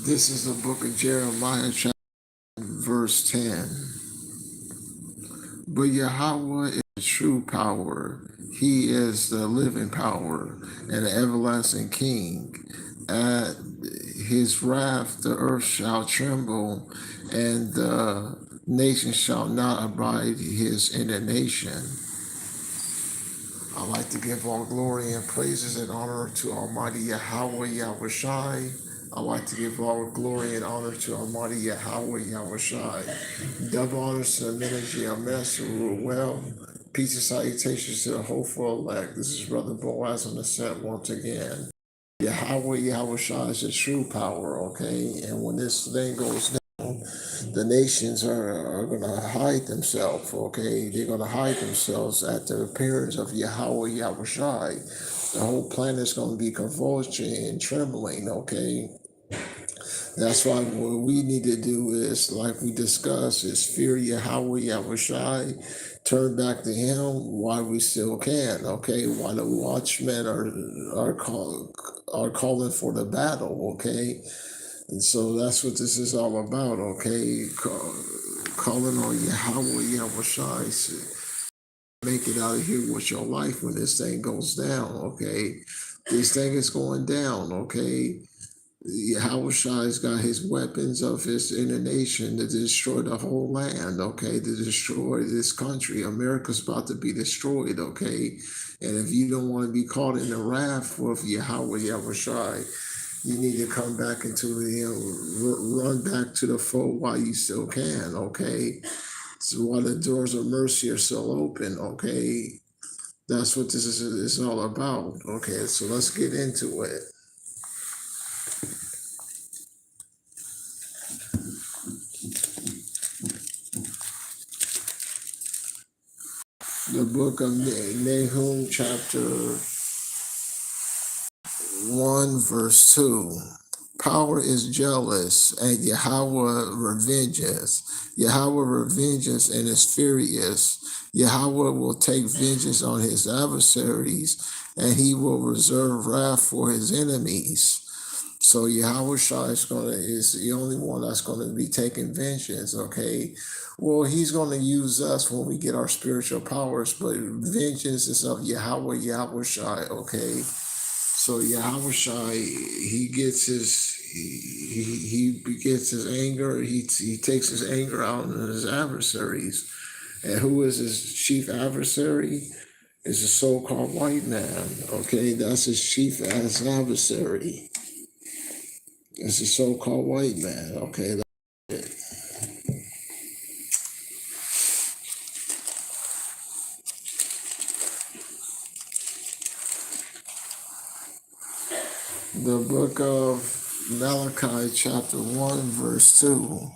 This is the book of Jeremiah, chapter verse 10. But Yahweh is the true power. He is the living power and the everlasting King. At his wrath, the earth shall tremble, and the nation shall not abide his indignation. I like to give all glory and praises and honor to Almighty Yahweh Yahushai. I like to give all glory and honor to Almighty Yahweh Yahushai. Double honors to the ministry of Master Ruel. Peace and salutations to the hopeful elect. This is Brother Boaz on the set once again. Yahweh Yahushai is the true power, okay? And when this thing goes down, the nations are going to hide themselves, okay? They're going to hide themselves at the appearance of Yahweh Yahushai. The whole planet's going to be convulsing and trembling, okay? That's why what we need to do is, like we discussed, is fear Yahweh Yahushai, turn back to Him while we still can. Okay, while the watchmen are calling for the battle. Okay, and so that's what this is all about. Okay, calling on Yahweh Yahushai to make it out of here with your life when this thing goes down. Okay, this thing is going down. Okay. Yahushai's got his weapons of his inner nation to destroy the whole land, okay, to destroy this country. America's about to be destroyed, okay? And if you don't want to be caught in the wrath of Yahweh Yahushai, you need to come back into the, run back to the fold while you still can, okay? So while the doors of mercy are still open, okay? That's what this is all about, okay? So let's get into it. The book of Nahum, chapter 1, verse 2. Power is jealous, and Yahweh revenges. Yahweh revenges and is furious. Yahweh will take vengeance on his adversaries, and he will reserve wrath for his enemies. So Yahweh Shai is the only one that's going to be taking vengeance, okay? Well, he's going to use us when we get our spiritual powers, but vengeance is of Yahweh Shai, okay? So Yahweh Shai, he gets his anger, he takes his anger out on his adversaries. And who is his chief adversary? Is a so-called white man, okay? That's his chief adversary. It's a so-called white man, okay? That's it. The book of Malachi, chapter 1, verse 2.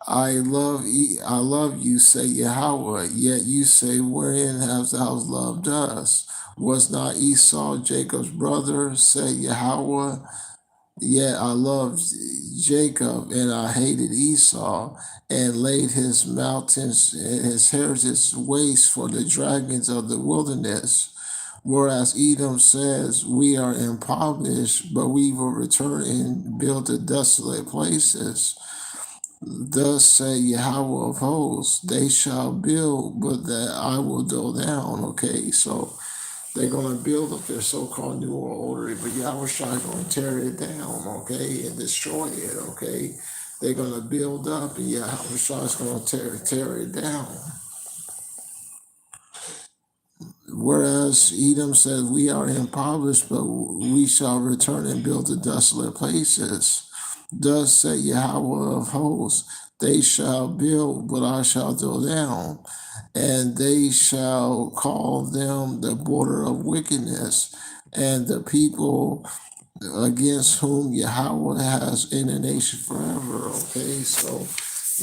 I love you, say Yahweh, yet you say, wherein hast thou loved us? Was not Esau Jacob's brother, say Yahweh? Yet I loved Jacob, and I hated Esau, and laid his mountains and his heritage waste for the dragons of the wilderness. Whereas Edom says, we are impoverished, but we will return and build the desolate places. Thus say Yahweh of hosts, they shall build, but that I will go down. Okay, so they're going to build up their so-called new world order, but Yahweh Shai going to tear it down, okay, and destroy it, okay. They're going to build up, and Yahweh Shai is going to tear it down. Whereas Edom said, we are impoverished, but we shall return and build the desolate places. Thus said Yahweh of hosts, they shall build, but I shall go down, and they shall call them the border of wickedness, and the people against whom Yahweh has indignation forever. Okay, so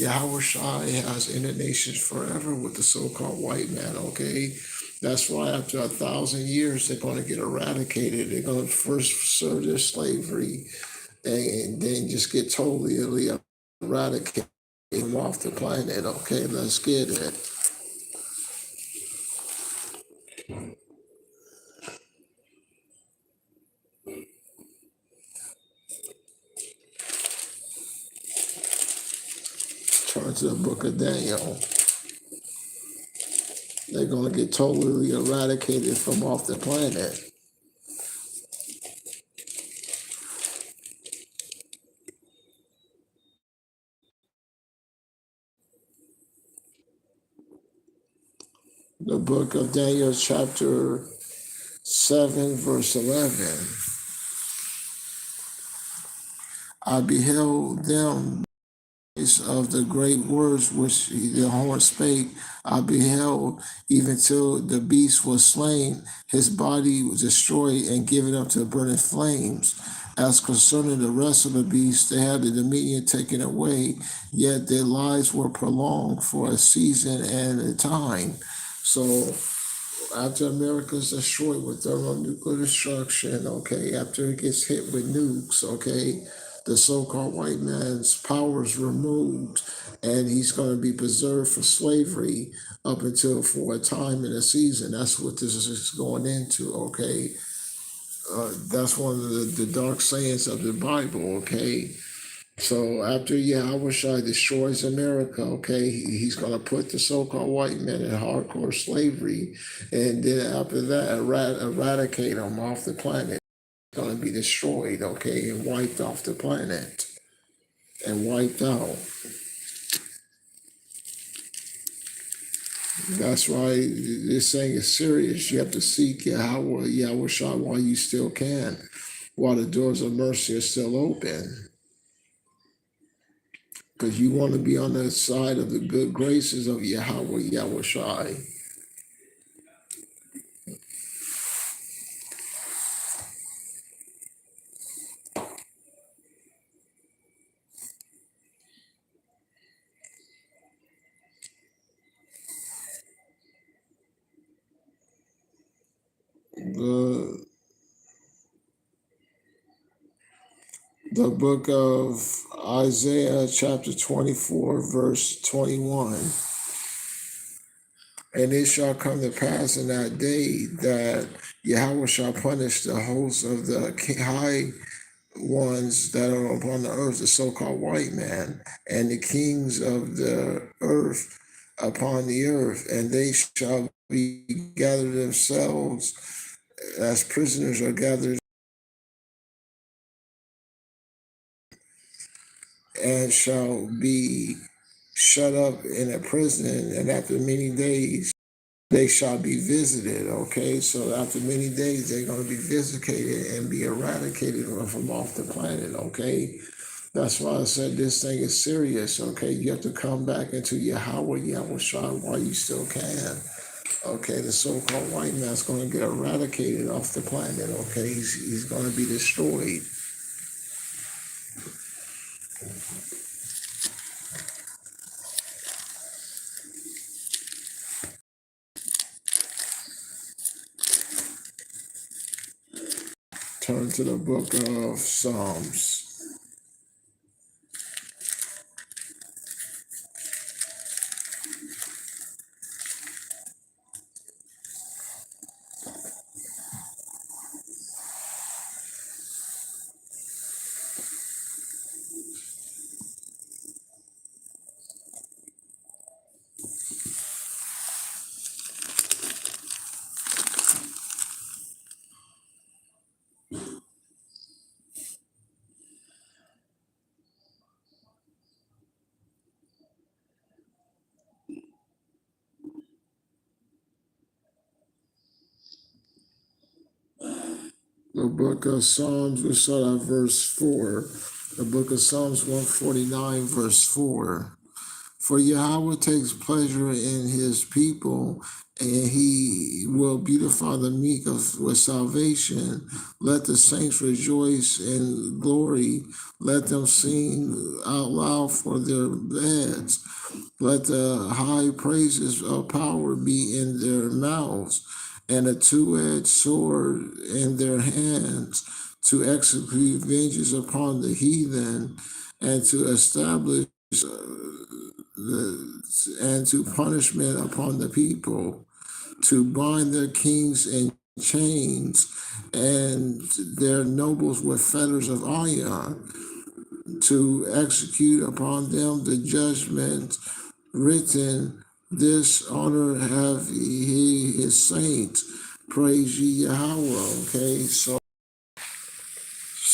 Yahweh Shai has indignation forever with the so-called white man. Okay, that's why after 1,000 years they're going to get eradicated. They're going to first serve their slavery and then just get totally eradicated off the planet. Okay, let's get it. turn to the book of Daniel. They're going to get totally eradicated from off the planet. The book of Daniel, chapter 7, verse 11. I beheld them of the great words which the horn spake. I beheld even till the beast was slain, his body was destroyed and given up to burning flames. As concerning the rest of the beasts, they had the dominion taken away, yet their lives were prolonged for a season and a time. So after America's destroyed with thermonuclear destruction, okay, after it gets hit with nukes, okay, the so-called white man's power is removed, and he's going to be preserved for slavery up until for a time and a season. That's what this is going into, okay? That's one of the dark sayings of the Bible, okay? So after Yahushua destroys America, okay, he's going to put the so-called white men in hardcore slavery, and then after that, eradicate them off the planet. Going to be destroyed, okay, and wiped off the planet, and wiped out. That's why this thing is serious. You have to seek Yahushua while you still can, while the doors of mercy are still open. Because you want to be on the side of the good graces of Yahweh, Yahushua. The book of Isaiah, chapter 24, verse 21. And it shall come to pass in that day that Yahweh shall punish the hosts of the high ones that are upon the earth, the so-called white man, and the kings of the earth upon the earth, and they shall be gathered themselves as prisoners are gathered, and shall be shut up in a prison, and after many days they shall be visited. Okay, so after many days they're going to be visited and be eradicated from off the planet. Okay, that's why I said this thing is serious. Okay, you have to come back into Yahweh, Yahushua while you still can. Okay, the so-called white man's going to get eradicated off the planet. Okay, he's going to be destroyed. Turn to the book of Psalms. The book of Psalms, we start at verse 4. The book of Psalms 149, verse 4. For Yahweh takes pleasure in his people, and he will beautify the meek with salvation. Let the saints rejoice in glory. Let them sing out loud for their beds. Let the high praises of power be in their mouths, and a two-edged sword in their hands, to execute vengeance upon the heathen, and to establish and to punishment upon the people, to bind their kings in chains and their nobles with fetters of iron, to execute upon them the judgment written. This honor have he his saints. Praise ye Yahweh. Okay, so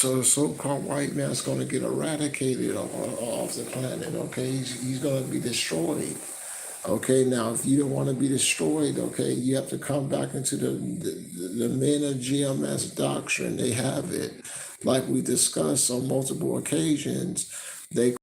the so-called white man's going to get eradicated off the planet. Okay, he's going to be destroyed. Okay, now if you don't want to be destroyed, okay, you have to come back into the men of GMS doctrine. They have it, like we discussed on multiple occasions. They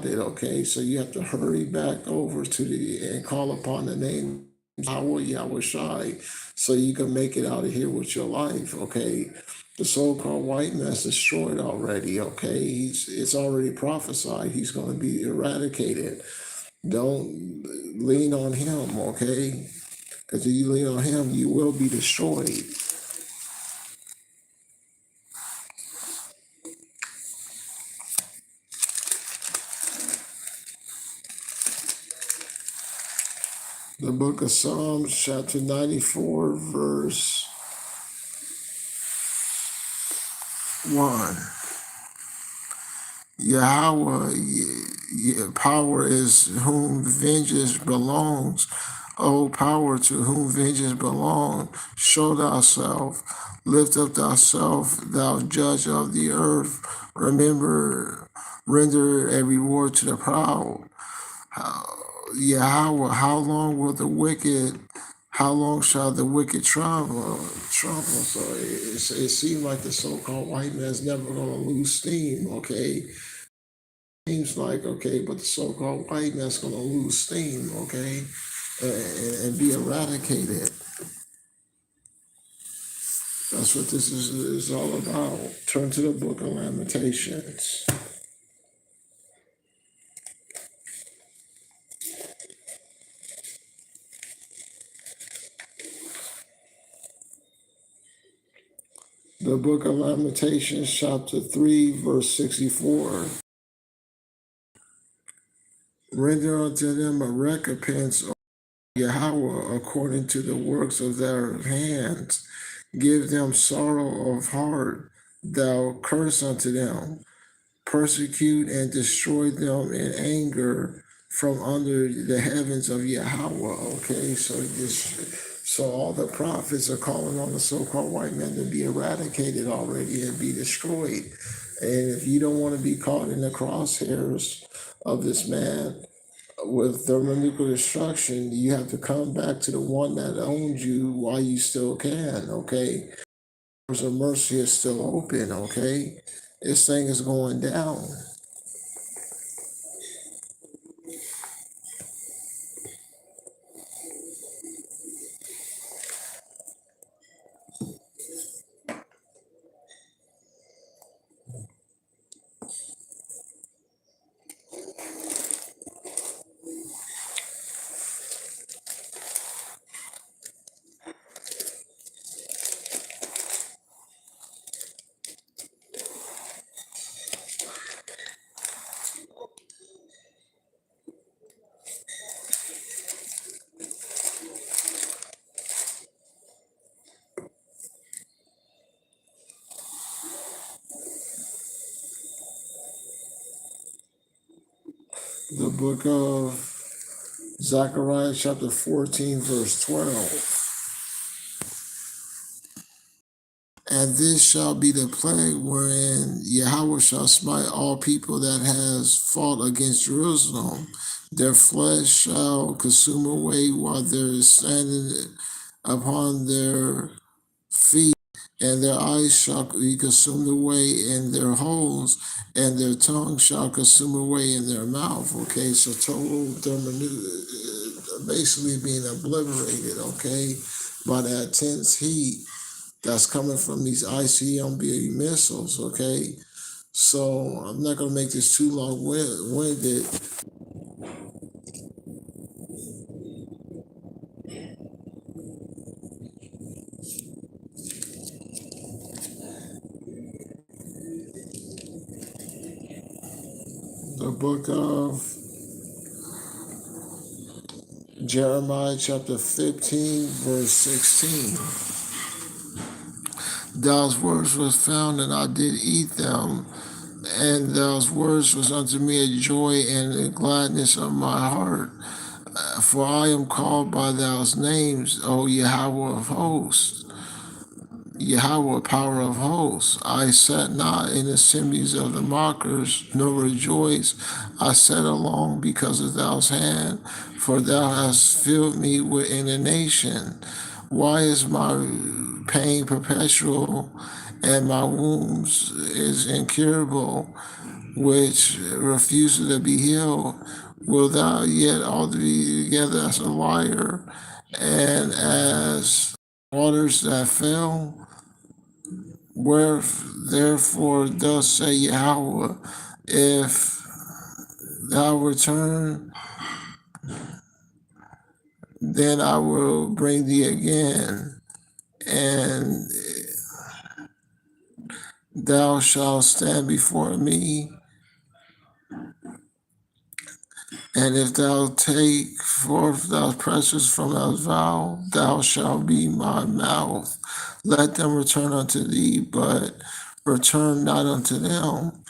it, okay, so you have to hurry back over to and call upon the name Yahweh Shai, so you can make it out of here with your life. Okay, the so-called white man's destroyed already. Okay, it's already prophesied. He's going to be eradicated. Don't lean on him, okay? Because if you lean on him, you will be destroyed. The book of Psalms, chapter 94, verse 1. Yahweh, power is whom vengeance belongs. O power to whom vengeance belongs, show thyself, lift up thyself, thou judge of the earth. Remember, render a reward to the proud. Yahweh, how long will the wicked, how long shall the wicked trouble? So it seems like the so-called white man's never going to lose steam, okay? Seems like, okay, but the so-called white man's going to lose steam, okay, and be eradicated. That's what this is all about. Turn to the book of Lamentations. The book of Lamentations, chapter 3, verse 64. Render unto them a recompense, O Yahweh, according to the works of their hands. Give them sorrow of heart, thou curse unto them. Persecute and destroy them in anger from under the heavens of Yahweh. Okay, so all the prophets are calling on the so-called white man to be eradicated already and be destroyed. And if you don't want to be caught in the crosshairs of this man with thermonuclear destruction, you have to come back to the one that owns you while you still can. Okay, doors of mercy is still open. Okay, this thing is going down. The book of Zechariah, chapter 14, verse 12. And this shall be the plague wherein Yahweh shall smite all people that has fought against Jerusalem. Their flesh shall consume away while there is standing upon their feet, and their eyes shall be consumed away in their holes, and their tongue shall consume away in their mouth. Okay, so total basically being obliterated, okay, by that intense heat that's coming from these ICBM missiles, okay? So I'm not going to make this too long-winded. The book of Jeremiah, chapter 15, verse 16. Those words was found, and I did eat them. And those words was unto me a joy and a gladness of my heart. For I am called by those names, O Yahweh of hosts. Yahweh, power of hosts. I sat not in the assemblies of the mockers, nor rejoice. I sat alone because of thou's hand, for thou hast filled me with indignation. Why is my pain perpetual, and my wounds is incurable, which refuses to be healed? Will thou yet all be together as a liar, and as waters that fail? Where therefore thus say Yahweh, if thou return, then I will bring thee again, and thou shalt stand before me. And if thou take forth thy precious from thy vow, thou shalt be my mouth. Let them return unto thee, but return not unto them.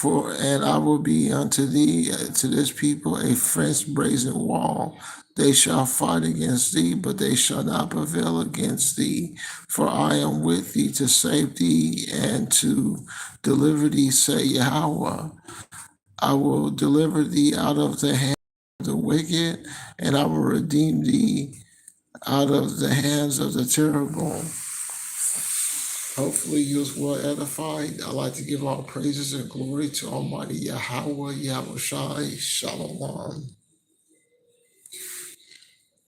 And I will be unto thee, to this people, a fenced brazen wall. They shall fight against thee, but they shall not prevail against thee. For I am with thee to save thee and to deliver thee, say Yahweh. I will deliver thee out of the hand of the wicked, and I will redeem thee out of the hands of the terrible. Hopefully you was well edified. I'd like to give all praises and glory to Almighty Yahweh, Yahweh Shai, Shalom.